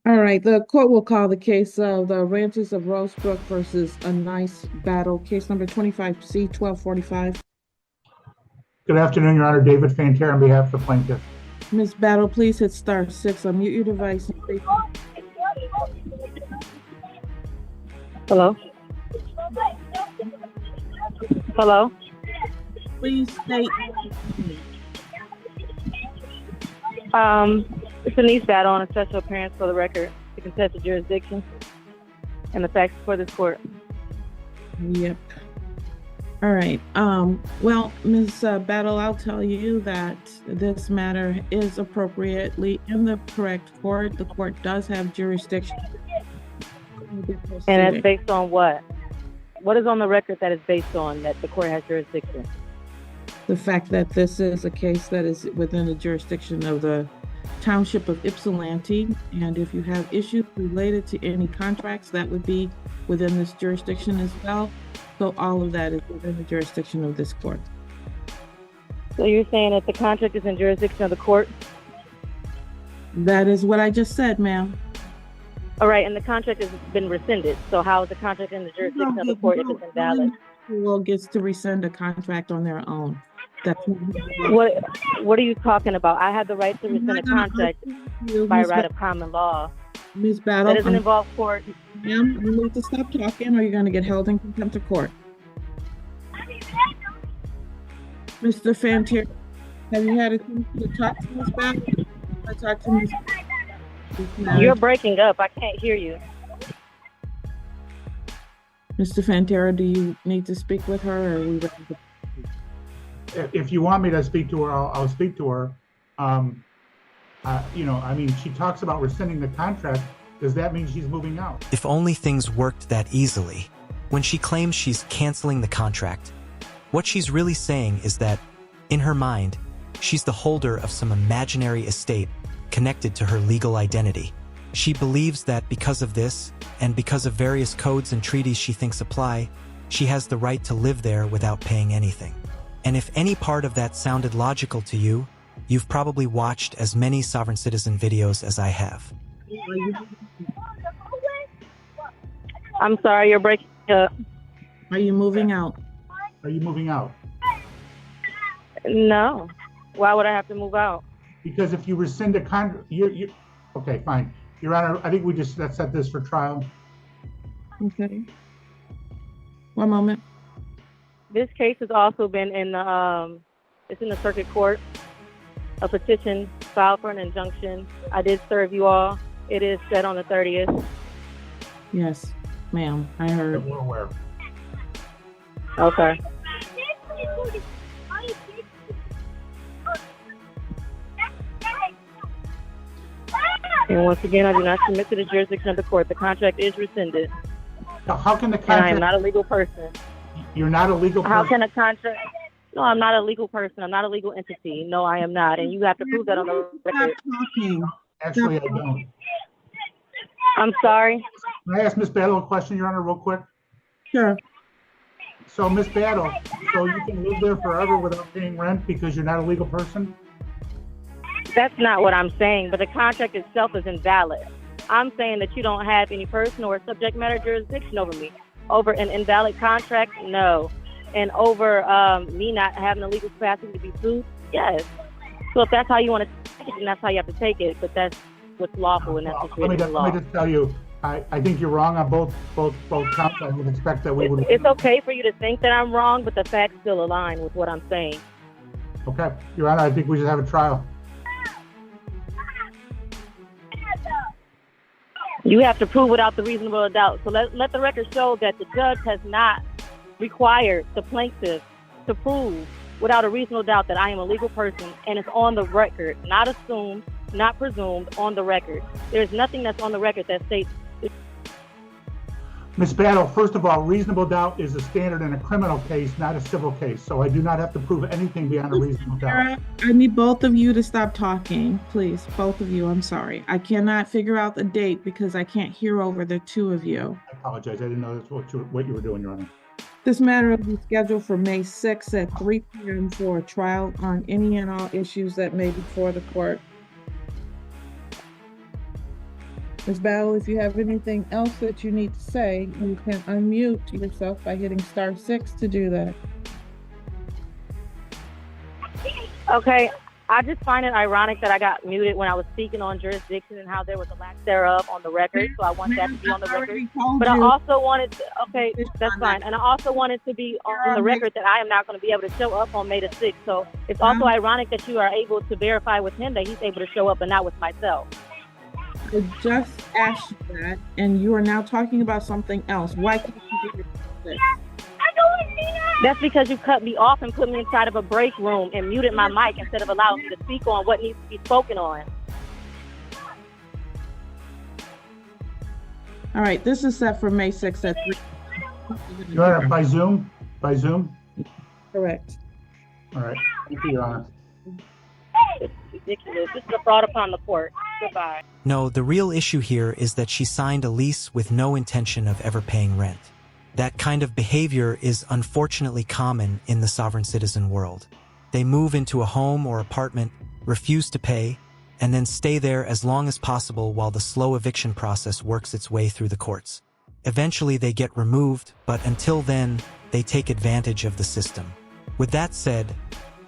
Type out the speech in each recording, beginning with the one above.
All right, the court will call the case of the Ranches of Rosebrook versus a nice battle, case number 25C 1245. Good afternoon, Your Honor. David Fantair on behalf of the plaintiff. Ms. Battle, please hit *6, unmute your device. Hello? Hello? Please state. It's a niece battle on a special appearance for the record to contest the jurisdiction and the facts for this court. Yep. All right. Well, Ms. Battle, I'll tell you that this matter is appropriately in the correct court. The court does have jurisdiction. And it's based on what? What is on the record that is based on that the court has jurisdiction? The fact that this is a case that is within the jurisdiction of the Township of Ypsilanti, and if you have issues related to any contracts, that would be within this jurisdiction as well. So all of that is within the jurisdiction of this court. So you're saying that the contract is in jurisdiction of the court? That is what I just said, ma'am. All right, and the contract has been rescinded. So how is the contract in the jurisdiction of the court if it's invalid? Who gets to rescind a contract on their own? That's what are you talking about? I have the right to rescind a contract by right of common law. Ms. Battle, that doesn't involve court. Ma'am, you need to stop talking or you're going to get held in contempt of court. Mr. Fantier, have you had a chance to talk to Ms. Battle? I talked to Ms. You're breaking up. I can't hear you. Mr. Fantera, do you need to speak with her, or are we ready to... If you want me to speak to her, I'll speak to her. She talks about rescinding the contract. Does that mean she's moving out? If only things worked that easily. When she claims she's canceling the contract, what she's really saying is that, in her mind, she's the holder of some imaginary estate connected to her legal identity. She believes that because of this, and because of various codes and treaties she thinks apply, she has the right to live there without paying anything. And if any part of that sounded logical to you, you've probably watched as many sovereign citizen videos as I have. I'm sorry, you're breaking up. Are you moving out? Are you moving out? No. Why would I have to move out? Because if you rescind a contract, okay, fine. Your Honor, I think let's set this for trial. Okay. One moment. This case has also been in the circuit court. A petition filed for an injunction. I did serve you all. It is set on the 30th. Yes, ma'am. I heard. We're aware. Okay. And once again, I do not submit to the jurisdiction of the court. The contract is rescinded. Now, how can the And contract... I am not a legal person. You're not a legal person? How can a contract... No, I'm not a legal person. I'm not a legal entity. No, I am not. And you have to prove that on the record. Actually, I don't. I'm sorry? Can I ask Ms. Battle a question, Your Honor, real quick? Sure. So, Ms. Battle, so you can live there forever without paying rent because you're not a legal person? That's not what I'm saying, but the contract itself is invalid. I'm saying that you don't have any personal or subject matter jurisdiction over me. Over an invalid contract, no. And over me not having a legal capacity to be sued, yes. So if that's how you want to take it, then that's how you have to take it. But that's what's lawful, and that's what's written in law. Let me just tell you, I think you're wrong on both counts. I would expect that we would... It's okay for you to think that I'm wrong, but the facts still align with what I'm saying. Okay, Your Honor, I think we should have a trial. You have to prove without the reasonable doubt. So let the record show that the judge has not required the plaintiff to prove without a reasonable doubt that I am a legal person, and it's on the record, not assumed, not presumed, on the record. There's nothing that's on the record that states... Ms. Battle, first of all, reasonable doubt is a standard in a criminal case, not a civil case. So I do not have to prove anything beyond a reasonable doubt. I need both of you to stop talking, please. Both of you, I'm sorry. I cannot figure out the date because I can't hear over the two of you. I apologize. I didn't know that's what you were doing, Your Honor. This matter will be scheduled for May 6th at 3 p.m. for a trial on any and all issues that may be before the court. Ms. Battle, if you have anything else that you need to say, you can unmute yourself by hitting *6 to do that. Okay, I just find it ironic that I got muted when I was speaking on jurisdiction and how there was a lack thereof on the record. So I want that to be on the record. But I also wanted to, okay, that's fine. And I also wanted to be on the record that I am not going to be able to show up on May the 6th. So it's also ironic that you are able to verify with him that he's able to show up and not with myself. I just asked you that, and you are now talking about something else. Why can't you do this? That's because you cut me off and put me inside of a break room and muted my mic instead of allowing me to speak on what needs to be spoken on. All right, this is set for May 6th at 3. Your Honor, by Zoom? By Zoom? Correct. All right. Thank you, Your Honor. It's ridiculous. This is a fraud upon the court. Goodbye. No, the real issue here is that she signed a lease with no intention of ever paying rent. That kind of behavior is unfortunately common in the sovereign citizen world. They move into a home or apartment, refuse to pay, and then stay there as long as possible while the slow eviction process works its way through the courts. Eventually they get removed, but until then, they take advantage of the system. With that said,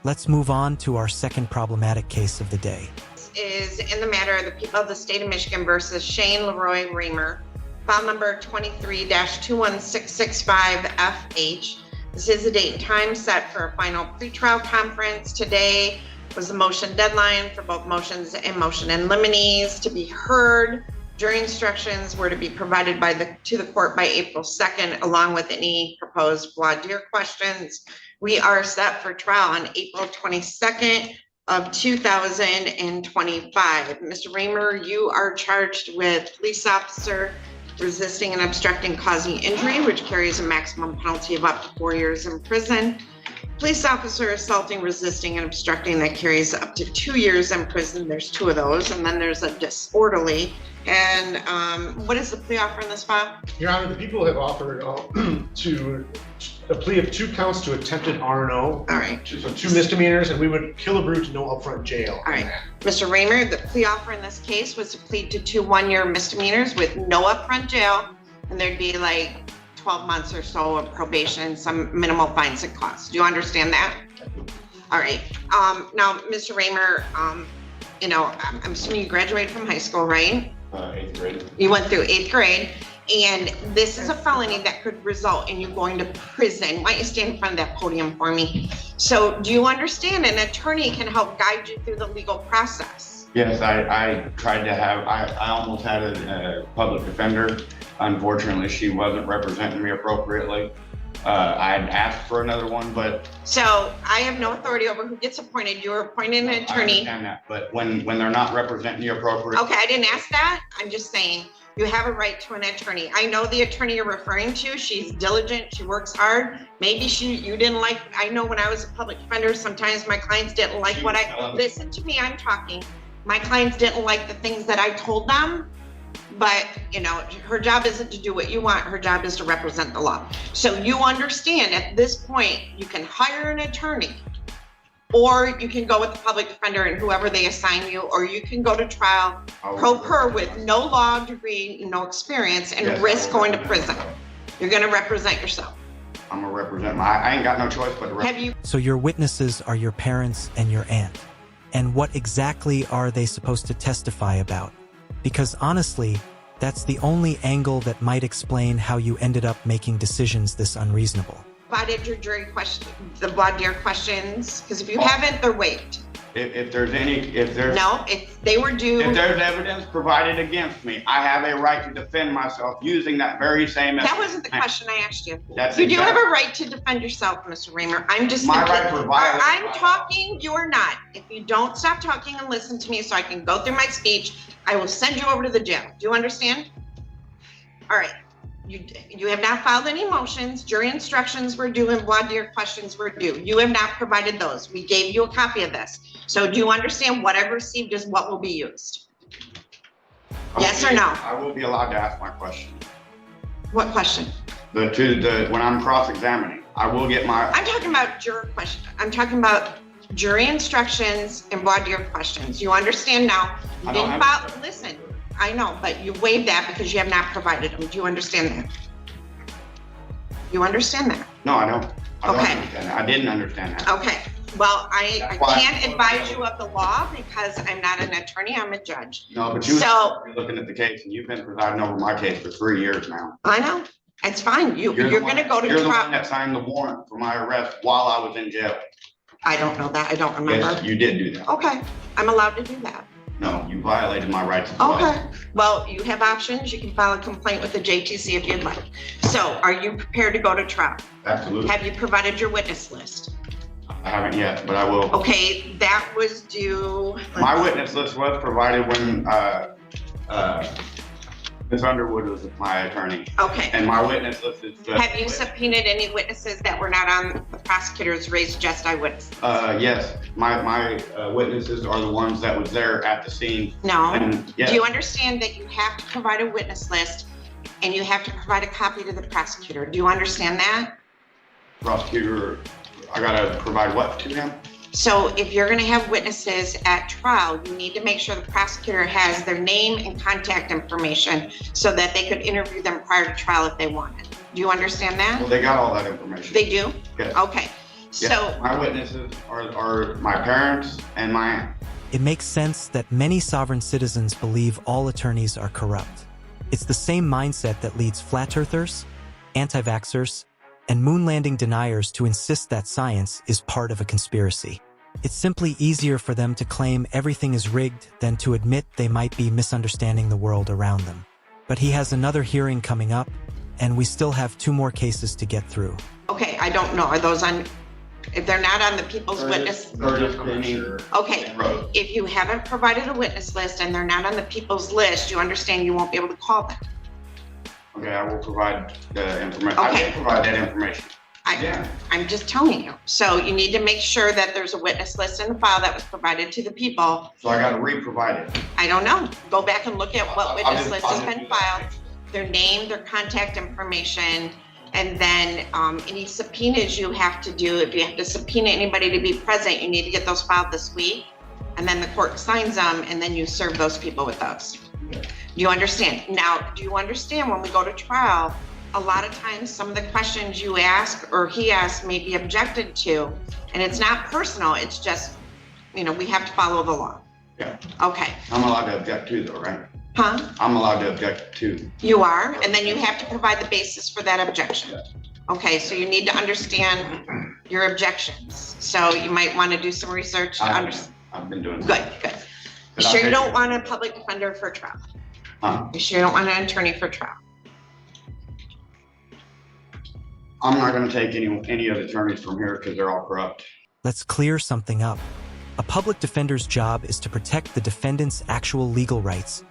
let's move on to our second problematic case of the day. Is in the matter of the people of the state of Michigan versus Shane Leroy Reamer, file number 23-21665FH. This is the date and time set for a final pretrial conference. Today was the motion deadline for both motions and motion in limines to be heard. Jury instructions were to be provided to the court by April 2nd, along with any proposed voir dire questions. We are set for trial on April 22nd of 2025. Mr. Reamer, you are charged with police officer resisting and obstructing causing injury, which carries a maximum penalty of up to 4 years in prison. Police officer assaulting, resisting, and obstructing, that carries up to 2 years in prison. There's 2 of those. And then there's a disorderly. And what is the plea offer in this file? Your Honor, the people have offered to a plea of 2 counts to attempted R&O. All right. So 2 misdemeanors, and we would kill a brute to no upfront jail. All right. Mr. Reamer, the plea offer in this case was to plead to 2 one-year misdemeanors with no upfront jail, and there'd be like 12 months or so of probation and some minimal fines and costs. Do you understand that? All right. Now, Mr. Reamer, I'm assuming you graduated from high school, right? 8th grade. You went through 8th grade, and this is a felony that could result in you going to prison. Why don't you stand in front of that podium for me? So do you understand an attorney can help guide you through the legal process? Yes, I tried to have, I almost had a public defender. Unfortunately, she wasn't representing me appropriately. I'd asked for another one, but. So I have no authority over who gets appointed. You're appointed an attorney. I understand that, but when they're not representing you appropriately. Okay, I didn't ask that. I'm just saying you have a right to an attorney. I know the attorney you're referring to. She's diligent. She works hard. Maybe you didn't like, I know when I was a public defender, sometimes my clients didn't like what listen to me, I'm talking. My clients didn't like the things that I told them. But, her job isn't to do what you want. Her job is to represent the law. So you understand at this point, you can hire an attorney, or you can go with the public defender and whoever they assign you, or you can go to trial pro per with no law degree, no experience, and risk going to prison. You're going to represent yourself. I'm going to represent I ain't got no choice but to represent. So your witnesses are your parents and your aunt. And what exactly are they supposed to testify about? Because honestly, that's the only angle that might explain how you ended up making decisions this unreasonable. Provided your jury question, the voir dire questions, because if you haven't, they're waived. If there's they were due. If there's evidence provided against me, I have a right to defend myself using that very same. That wasn't the question I asked you. That's you do have a right to defend yourself, Mr. Reamer. I'm just my right for violence. I'm talking, you're not. If you don't stop talking and listen to me so I can go through my speech, I will send you over to the jail. Do you understand? All right. You have not filed any motions. Jury instructions were due and voir dire questions were due. You have not provided those. We gave you a copy of this. So do you understand what I've received is what will be used? Yes or no? I will be allowed to ask my question. What question? When I'm cross-examining, I will get my. I'm talking about juror question. I'm talking about jury instructions and voir dire questions. You understand now? You didn't file. Listen. I know, but you waived that because you have not provided them. Do you understand that? You understand that? No, I don't. I don't Okay. understand that. I didn't understand that. Okay, well, I That's why- can't advise you of the law because I'm not an attorney, I'm a judge. No, but you So- were looking at the case and you've been presiding over my case for 3 years now. I know, it's fine. You're the one- gonna go to You're the one trial. that signed the warrant for my arrest while I was in jail. I don't know that, I don't Yes, remember. you did do that. Okay, I'm allowed to do that. No, you violated my rights. of Okay, privacy. well, you have options. You can file a complaint with the JTC if you'd like. So are you prepared to go to trial? Absolutely. Have you provided your witness list? I haven't yet, but I will. Okay, that was due. My witness list was provided when, Ms. Underwood was my attorney, Okay, and my witness list is. have you subpoenaed any witnesses that were not on the prosecutor's raised just eyewitness? Yes, my witnesses are the ones that was there at the scene. No. And, Do yes, you understand that you have to provide a witness list and you have to provide a copy to the prosecutor? Do you understand that? prosecutor, I gotta provide what to him? So if you're gonna have witnesses at trial, you need to make sure the prosecutor has their name and contact information so that they could interview them prior to trial if they wanted. Do you understand Well, that? they got all that information. They do? Yes. Okay, Yes. so, My witnesses are my parents and my aunt. It makes sense that many sovereign citizens believe all attorneys are corrupt. It's the same mindset that leads flat earthers, anti-vaxxers, and moon landing deniers to insist that science is part of a conspiracy. It's simply easier for them to claim everything is rigged than to admit they might be misunderstanding the world around them. But he has another hearing coming up, and we still have 2 more cases to get through. okay, I don't know, are those on, if they're not on the people's witness? Curtis, I'm not Benny, sure. Okay, and Rose. if you haven't provided a witness list and they're not on the people's list, you understand you won't be able to call them. Okay, I will provide the information. I Okay. did provide that information. Yeah. I'm just telling you. So you need to make sure that there's a witness list in the file that was provided to the people. So I gotta re-provide it. I don't know. Go back and look at what I'll witness just- list I'll has just been do that filed, next. their name, their contact information, and then any subpoenas you have to do. If you have to subpoena anybody to be present, you need to get those filed this week. And then the court signs them, and then you serve those people with those. Okay. Do you understand? Now, do you understand when we go to trial, a lot of times some of the questions you ask or he asks may be objected to, and it's not personal, it's just, we have to follow the law. Yeah. Okay, I'm allowed to object too though, right? huh? I'm allowed to object too. You are, and then you have to provide the basis for that objection. Yes. Okay, so you need to understand your objections. So you might want to do some research to understand. I've been doing. Good, good. You But I'll sure you take don't it. want a public defender for trial? Huh? You sure you don't want an attorney for trial? I'm not gonna take any of the attorneys from here because they're all corrupt. Let's clear something up. A public defender's job is to protect the defendant's actual legal rights,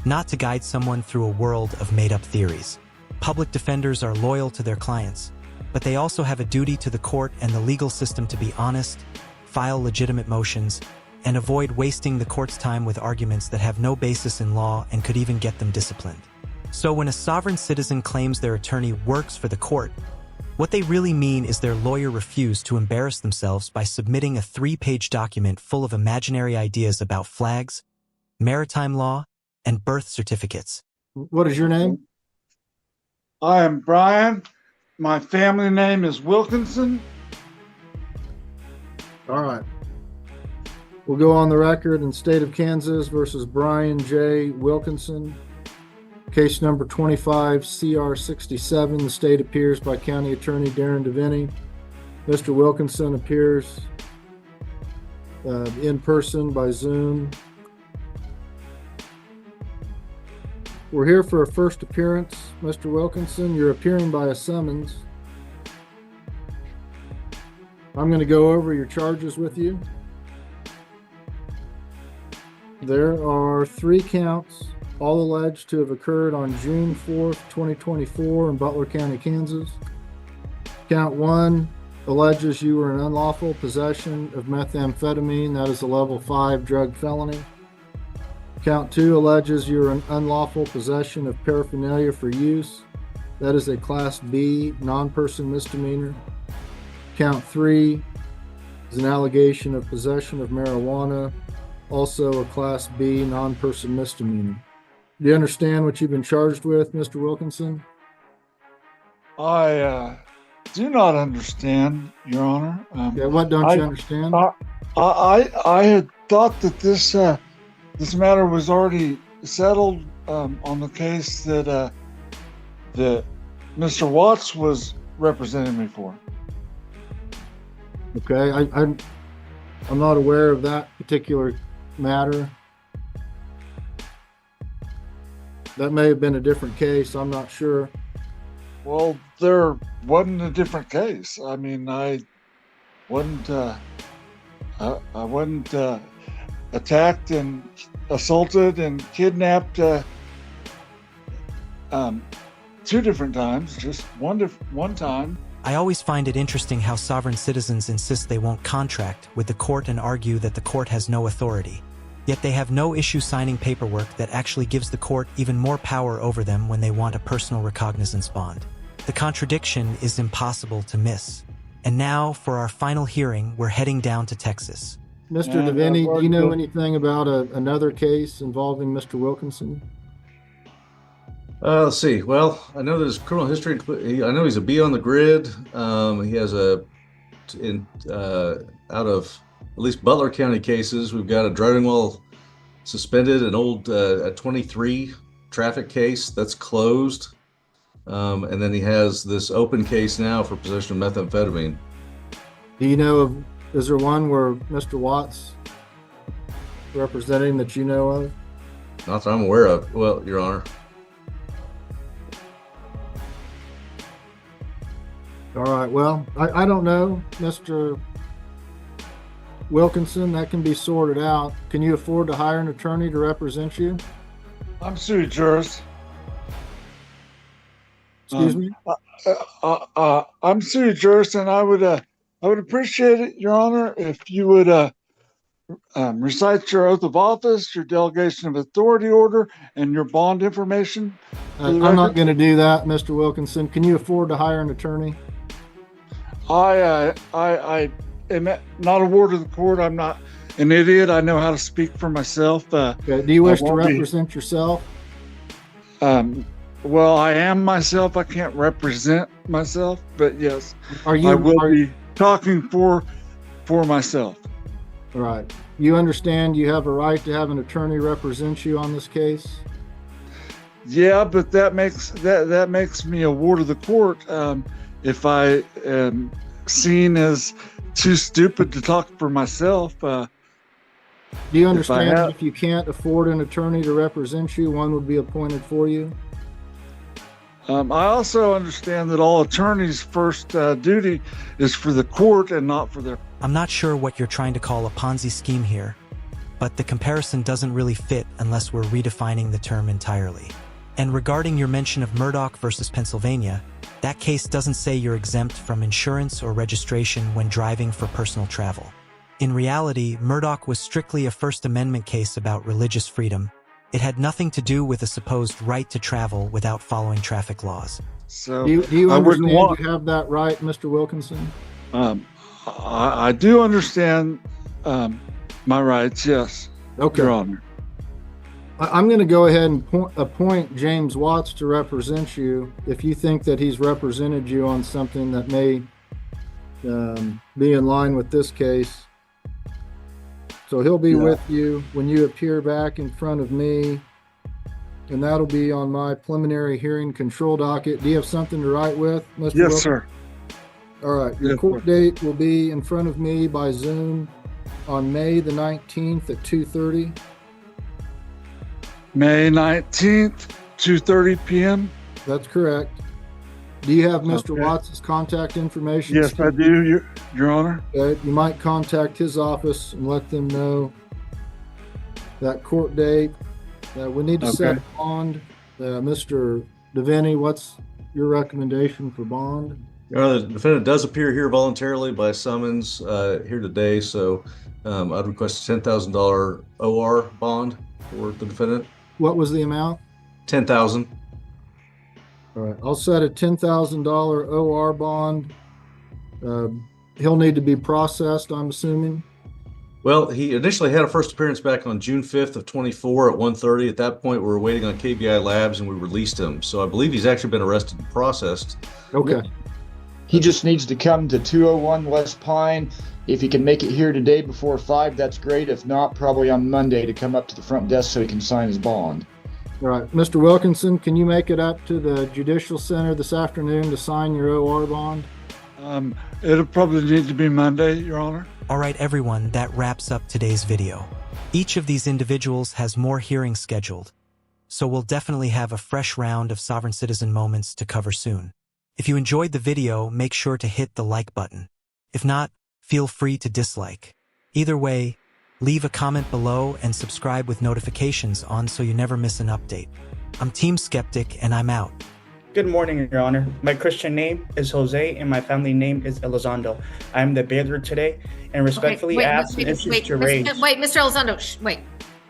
not to guide someone through a world of made-up theories. Public defenders are loyal to their clients, but they also have a duty to the court and the legal system to be honest, file legitimate motions, and avoid wasting the court's time with arguments that have no basis in law and could even get them disciplined. So when a sovereign citizen claims their attorney works for the court, what they really mean is their lawyer refused to embarrass themselves by submitting a 3-page document full of imaginary ideas about flags, maritime law, and birth certificates. What is your name? I am Brian. My family name is Wilkinson. All right. We'll go on the record in State of Kansas versus Brian J. Wilkinson. Case number 25 CR 67. The state appears by County Attorney Darren DeVinny. Mr. Wilkinson appears in person by Zoom. We're here for a first appearance. Mr. Wilkinson, you're appearing by a summons. I'm going to go over your charges with you. There are 3 counts, all alleged to have occurred on June 4th, 2024 in Butler County, Kansas. Count 1 alleges you were in unlawful possession of methamphetamine. That is a level 5 drug felony. Count 2 alleges you were in unlawful possession of paraphernalia for use. That is a Class B non-person misdemeanor. Count 3 is an allegation of possession of marijuana, also a Class B non-person misdemeanor. Do you understand what you've been charged with, Mr. Wilkinson? I do not understand, Your Honor. Yeah, what don't you I- understand? I had thought that this matter was already settled on the case that Mr. Watts was representing me for. Okay, I'm not aware of that particular matter. That may have been a different case. I'm not sure. Well, there wasn't a different case. I mean, I wasn't attacked and assaulted and kidnapped 2 different times, just one time. I always find it interesting how sovereign citizens insist they won't contract with the court and argue that the court has no authority. Yet they have no issue signing paperwork that actually gives the court even more power over them when they want a personal recognizance bond. The contradiction is impossible to miss. And now, for our final hearing, we're heading down to Texas. Mr. And Devaney, do you know I've anything about another case involving Mr. Wilkinson? Let's see. Well, I know there's criminal history. I know he's a B on the grid. He has out of at least Butler County cases, we've got a driving while suspended, an old a 23 traffic case that's closed. And then he has this open case now for possession of methamphetamine. Do you know of, is there one where Mr. Watts representing that you know of? Not that I'm aware of. Well, Your Honor. All right, well, I don't know, Mr. Wilkinson, that can be sorted out. Can you afford to hire an attorney to represent you? I'm sui juris. Excuse me? I'm sui juris, and I would appreciate it, Your Honor, if you would recite your oath of office, your delegation of authority order, and your bond information. I'm not going to do that, Mr. Wilkinson. Can you afford to hire an attorney? I am not a ward of the court. I'm not an idiot. I know how to speak for myself. Okay. Do you wish to represent yourself? Well, I am myself. I can't represent myself, but yes, I will be talking for myself. All right. You understand you have a right to have an attorney represent you on this case? Yeah, but that makes me a ward of the court if I am seen as too stupid to talk for myself. Do you understand that if you can't afford an attorney to represent you, one would be appointed for you? I also understand that all attorneys' first duty is for the court and not for their... I'm not sure what you're trying to call a Ponzi scheme here, but the comparison doesn't really fit unless we're redefining the term entirely. And regarding your mention of Murdoch versus Pennsylvania, that case doesn't say you're exempt from insurance or registration when driving for personal travel. In reality, Murdoch was strictly a First Amendment case about religious freedom. It had nothing to do with a supposed right to travel without following traffic laws. So do you understand you have that right, Mr. Wilkinson? I do understand my rights, yes, okay. Your Honor. I'm going to go ahead and appoint James Watts to represent you if you think that he's represented you on something that may be in line with this case. So he'll be with you when you appear back in front of me, and that'll be on my preliminary hearing control docket. Do you have something to write with, Mr. Yes, Wilkinson? sir. All right. Your court date will be in front of me by Zoom on May the 19th at 2:30. May 19th, 2:30 p.m. That's correct. Do you have Mr. Watts' contact information? Yes, I do, Your Honor. You might contact his office and let them know that court date. We need to set a bond. Mr. Devaney, what's your recommendation for bond? Your Honor, the defendant does appear here voluntarily by summons here today, so I'd request a $10,000 OR bond for the defendant. What was the amount? $10,000. All right, I'll set a $10,000 OR bond. He'll need to be processed, I'm assuming. Well, he initially had a first appearance back on June 5th of 24 at 1:30. At that point, we were waiting on KBI Labs and we released him. So I believe he's actually been arrested and processed. Okay. He just needs to come to 201 West Pine. If he can make it here today before 5, that's great. If not, probably on Monday to come up to the front desk so he can sign his bond. All right. Mr. Wilkinson, can you make it up to the Judicial Center this afternoon to sign your OR bond? It'll probably need to be Monday, Your Honor. All right, everyone, that wraps up today's video. Each of these individuals has more hearings scheduled, so we'll definitely have a fresh round of sovereign citizen moments to cover soon. If you enjoyed the video, make sure to hit the like button. If not, feel free to dislike. Either way, leave a comment below and subscribe with notifications on so you never miss an update. I'm Team Skeptic and I'm out. Good morning, Your Honor. My Christian name is Jose and my family name is Elizondo. I am the bailiff today and respectfully ask an issue to raise. Wait, Mr. Elizondo, wait.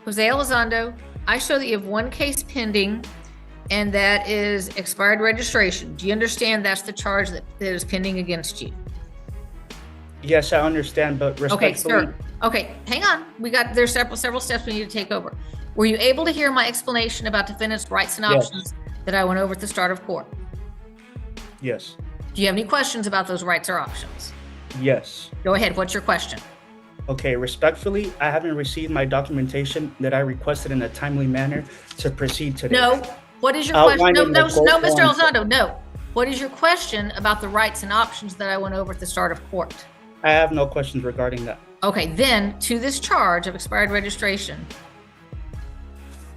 Jose Elizondo, I show that you have one case pending and that is expired registration. Do you understand that's the charge that is pending against you? Yes, I understand, but respectfully. Okay, sir. Okay, hang on. There's several steps we need to take over. Were you able to hear my explanation about defendant's rights and options that I went over at the start of court? Yes. Do you have any questions about those rights or options? Yes. Go ahead. What's your question? Okay, respectfully, I haven't received my documentation that I requested in a timely manner to proceed today. No. What is your question? No, Mr. Elizondo, no. What is your question about the rights and options that I went over at the start of court? I have no questions regarding that. Okay, then to this charge of expired registration,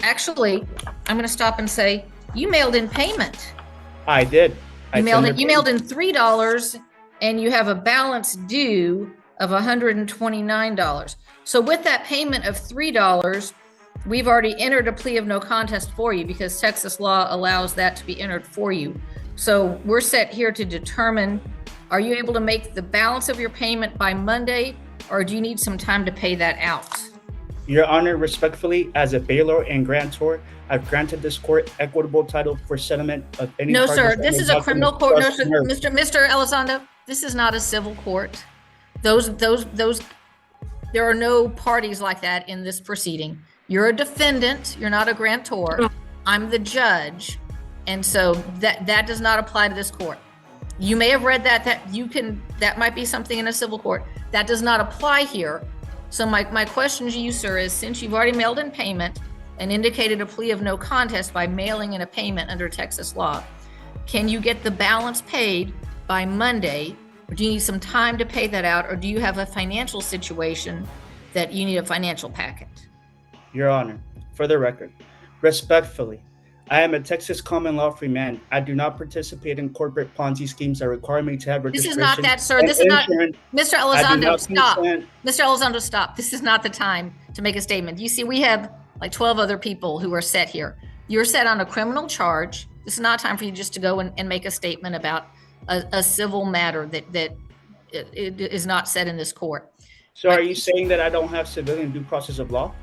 actually, I'm going to stop and say you mailed in payment. I did. You mailed in $3 and you have a balance due of $129. So with that payment of $3, we've already entered a plea of no contest for you because Texas law allows that to be entered for you. So we're set here to determine, are you able to make the balance of your payment by Monday, or do you need some time to pay that out? Your Honor, respectfully, as a bailor and grantor, I've granted this court equitable title for settlement of any. No, sir, this is a criminal court. No, sir, Mr. Elizondo, this is not a civil court. There are no parties like that in this proceeding. You're a defendant, you're not a grantor. I'm the judge. And so that does not apply to this court. You may have read that might be something in a civil court. That does not apply here. So my question to you, sir, is since you've already mailed in payment and indicated a plea of no contest by mailing in a payment under Texas law, can you get the balance paid by Monday? Or do you need some time to pay that out? Or do you have a financial situation that you need a financial packet? Your Honor, for the record, respectfully, I am a Texas common law free man. I do not participate in corporate Ponzi schemes that require me to have registration. This is not that, sir. This is not, Mr. Elizondo, stop. Mr. Elizondo, stop. This is not the time to make a statement. You see, we have like 12 other people who are set here. You're set on a criminal charge. This is not time for you just to go and make a statement about a civil matter that is not set in this court. So are you saying that I don't have civilian due process of law?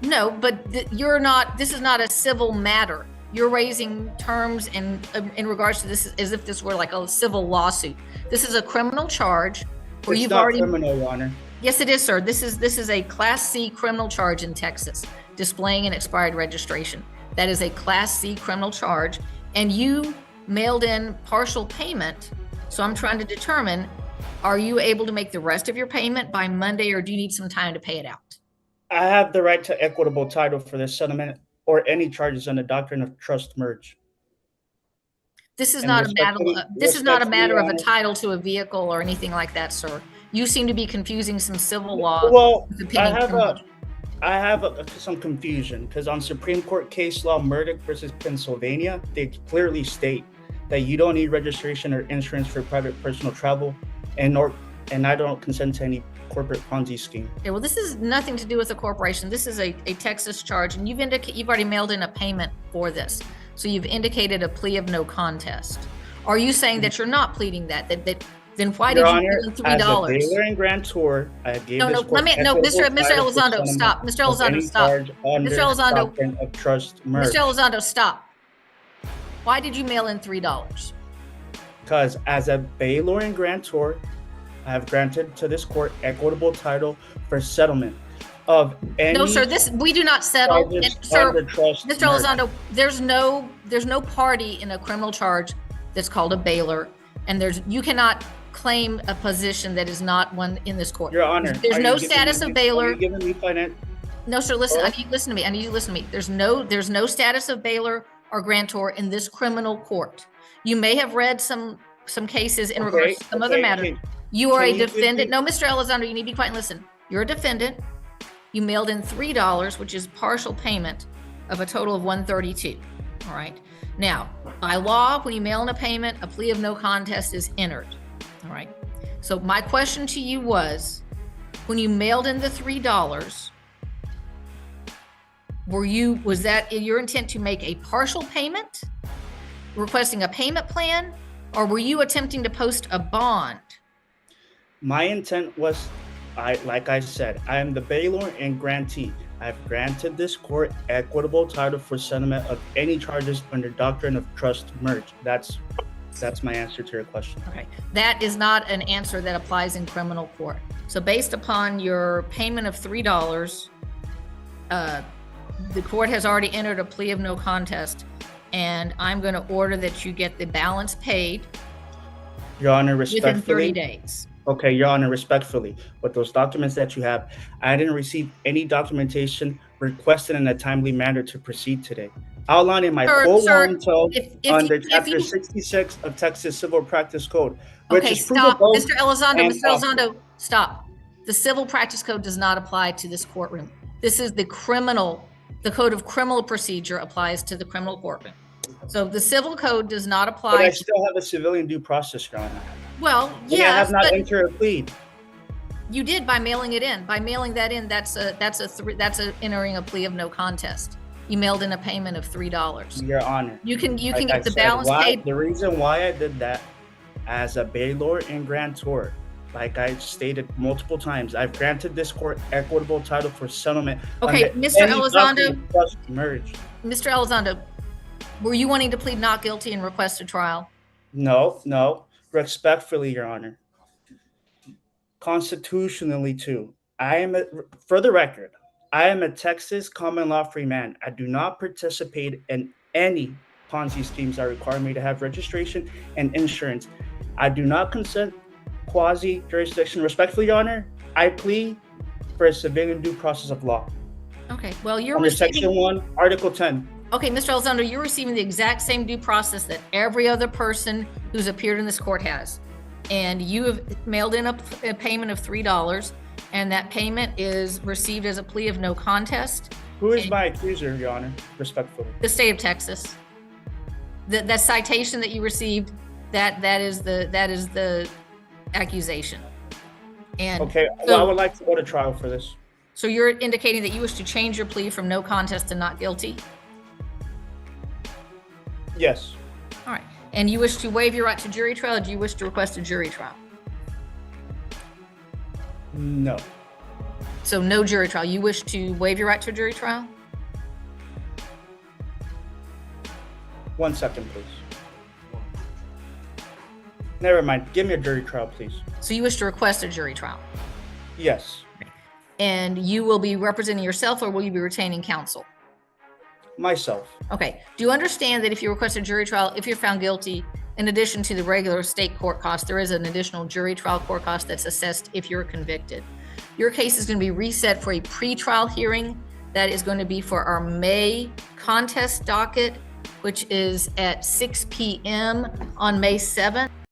No, but this is not a civil matter. You're raising terms in regards to this as if this were like a civil lawsuit. This is a criminal charge where It's you've not already. criminal, Your Honor. Yes, it is, sir. This is a Class C criminal charge in Texas, displaying an expired registration. That is a Class C criminal charge, and you mailed in partial payment. So I'm trying to determine, are you able to make the rest of your payment by Monday, or do you need some time to pay it out? I have the right to equitable title for this settlement or any charges on the doctrine of trust merge. This is And not a matter. respectfully- This is not a matter of a respectfully, title to a vehicle or anything like that, sir. You seem to be confusing some civil law. Well, with the I pending criminal. have some confusion because on Supreme Court case law Murdoch versus Pennsylvania, they clearly state that you don't need registration or insurance for private personal travel, and I don't consent to any corporate Ponzi scheme. Okay, well, this is nothing to do with a corporation. This is a Texas charge, and you've already mailed in a payment for this. So you've indicated a plea of no contest. Are you saying that you're not pleading that? Then why Your did you Honor, give them $3? as a bailor and grantor, I gave No, this no, court Mr. equitable title for Elizondo, stop. settlement Mr. of Elizondo, any stop. charge under Mr. Elizondo. doctrine of trust merge. Mr. Elizondo, stop. Why did you mail in $3? Because as a bailor and grantor, I have granted to this court equitable title for settlement of any. No, sir, we do not settle. charges And, sir, under trust Mr. merge. Elizondo, there's no party in a criminal charge that's called a bailer, and you cannot claim a position that is not one in this court. Your Honor, There's no status of bailer. Are you giving me finance? No, sir, listen, I need you to listen to me. I need you to listen to me. There's no status of bailer or grantor in this criminal court. You may have read some cases in regards to some other matter. You are a defendant. No, Mr. Elizondo, you need to be quiet and listen. You're a defendant. You mailed in $3, which is partial payment of a total of $132. All right. Now, by law, when you mail in a payment, a plea of no contest is entered. All right. So my question to you was, when you mailed in the $3, was that your intent to make a partial payment, requesting a payment plan, or were you attempting to post a bond? My intent was, like I said, I am the bailor and grantee. I've granted this court equitable title for settlement of any charges under doctrine of trust merge. That's my answer to your question. Okay, that is not an answer that applies in criminal court. So based upon your payment of $3, the court has already entered a plea of no contest, and I'm going to order that you get the balance paid. Your Honor, respectfully. Within 30 days. Okay, Your Honor, respectfully, with those documents that you have, I didn't receive any documentation requested in a timely manner to proceed today. Outlining my full loan told under Chapter 66 of Texas Civil Practice Code, which okay, is stop, provable. Mr. Elizondo, stop. The Civil Practice Code does not apply to this courtroom. This is the Code of Criminal Procedure applies to the criminal courtroom. So the Civil Code does not apply. But I still have a civilian due process, Your Honor. Well, yes, I have not entered a plea. You did by mailing it in. By mailing that in, that's entering a plea of no contest. You mailed in a payment of $3. Your Honor, you can get the balance paid. The reason why I did that, as a bailor and grantor, like I stated multiple times, I've granted this court equitable title for settlement. Okay, Mr. Elizondo. Merge. Mr. Elizondo, were you wanting to plead not guilty and request a trial? No. Respectfully, Your Honor. Constitutionally, too. For the record, I am a Texas common law free man. I do not participate in any Ponzi schemes that require me to have registration and insurance. I do not consent quasi jurisdiction. Respectfully, Your Honor, I plead for a civilian due process of law. Okay, well, you're under Section 1, Article 10. Okay, Mr. Elizondo, you're receiving the exact same due process that every other person who's appeared in this court has. And you have mailed in a payment of $3, and that payment is received as a plea of no contest. Who is my accuser, Your Honor, respectfully? The state of Texas. That citation that you received, that is the accusation. And okay, well, I would like to go to trial for this. So you're indicating that you wish to change your plea from no contest to not guilty? Yes. All right. And you wish to waive your right to jury trial, or do you wish to request a jury trial? No. So no jury trial. You wish to waive your right to a jury trial? 1 second, please. Never mind. Give me a jury trial, please. So you wish to request a jury trial? Yes. And you will be representing yourself, or will you be retaining counsel? Myself. Okay. Do you understand that if you request a jury trial, if you're found guilty, in addition to the regular state court cost, there is an additional jury trial court cost that's assessed if you're convicted? Your case is going to be reset for a pre-trial hearing. That is going to be for our May contest docket, which is at 6 p.m. on May 7th.